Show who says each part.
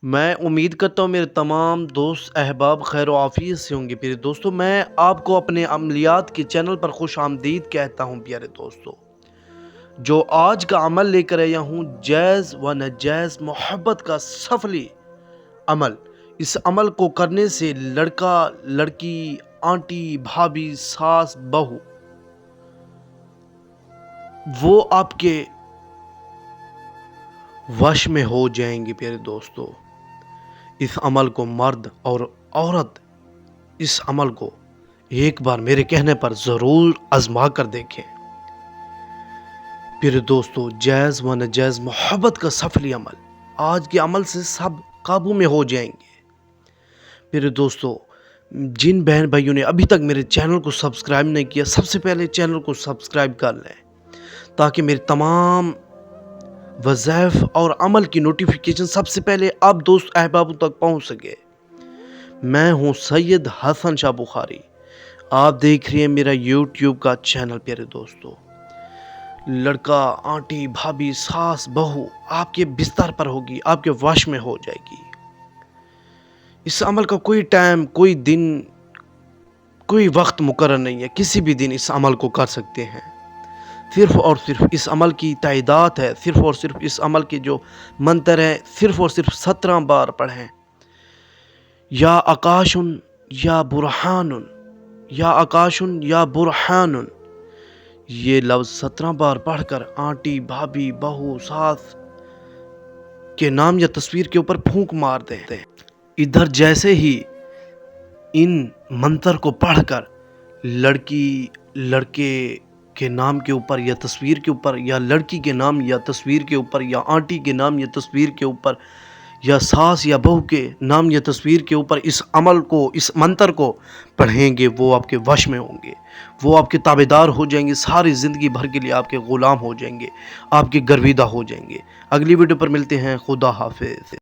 Speaker 1: میں امید کرتا ہوں میرے تمام دوست احباب خیر و عافیت سے ہوں گے پیارے دوستوں۔ میں آپ کو اپنے عملیات کے چینل پر خوش آمدید کہتا ہوں پیارے دوستوں۔ جو آج کا عمل لے کر آیا ہوں، جائز و ناجائز محبت کا سفلی عمل۔ اس عمل کو کرنے سے لڑکا، لڑکی، آنٹی، بھابھی، ساس، بہو وہ آپ کے وش میں ہو جائیں گے پیارے دوستوں۔ اس عمل کو مرد اور عورت اس عمل کو ایک بار میرے کہنے پر ضرور آزما کر دیکھیں۔ پیارے دوستو، جائز و ناجائز محبت کا سفلی عمل، آج کے عمل سے سب قابو میں ہو جائیں گے۔ پیارے دوستو، جن بہن بھائیوں نے ابھی تک میرے چینل کو سبسکرائب نہیں کیا، سب سے پہلے چینل کو سبسکرائب کر لیں تاکہ میرے تمام وظائف اور عمل کی نوٹیفیکیشن سب سے پہلے آپ دوست احبابوں تک پہنچ سکے۔ میں ہوں سید حسن شاہ بخاری، آپ دیکھ رہے ہیں میرا یوٹیوب کا چینل۔ پیارے دوستو، لڑکا، آنٹی، بھابھی، ساس، بہو آپ کے بستر پر ہوگی، آپ کے وش میں ہو جائے گی۔ اس عمل کا کوئی ٹائم، کوئی دن، کوئی وقت مقرر نہیں ہے، کسی بھی دن اس عمل کو کر سکتے ہیں۔ صرف اور صرف اس عمل کی تعداد ہے، صرف اور صرف اس عمل کے جو منتر ہیں، صرف اور صرف 17 بار پڑھیں۔ یا آکاشن یا برہان، یا آکاشن یا برہان، یہ لفظ 17 بار پڑھ کر آنٹی، بھابھی، بہو، ساس کے نام یا تصویر کے اوپر پھونک مار دیں۔ ادھر جیسے ہی ان منتر کو پڑھ کر لڑکی، لڑکے کے نام کے اوپر یا تصویر کے اوپر، یا لڑکی کے نام یا تصویر کے اوپر، یا آنٹی کے نام یا تصویر کے اوپر، یا ساس یا بہو کے نام یا تصویر کے اوپر اس عمل کو، اس منتر کو پڑھیں گے، وہ آپ کے وش میں ہوں گے، وہ آپ کے تابعدار ہو جائیں گے، ساری زندگی بھر کے لیے آپ کے غلام ہو جائیں گے، آپ کے گرویدہ ہو جائیں گے۔ اگلی ویڈیو پر ملتے ہیں، خدا حافظ۔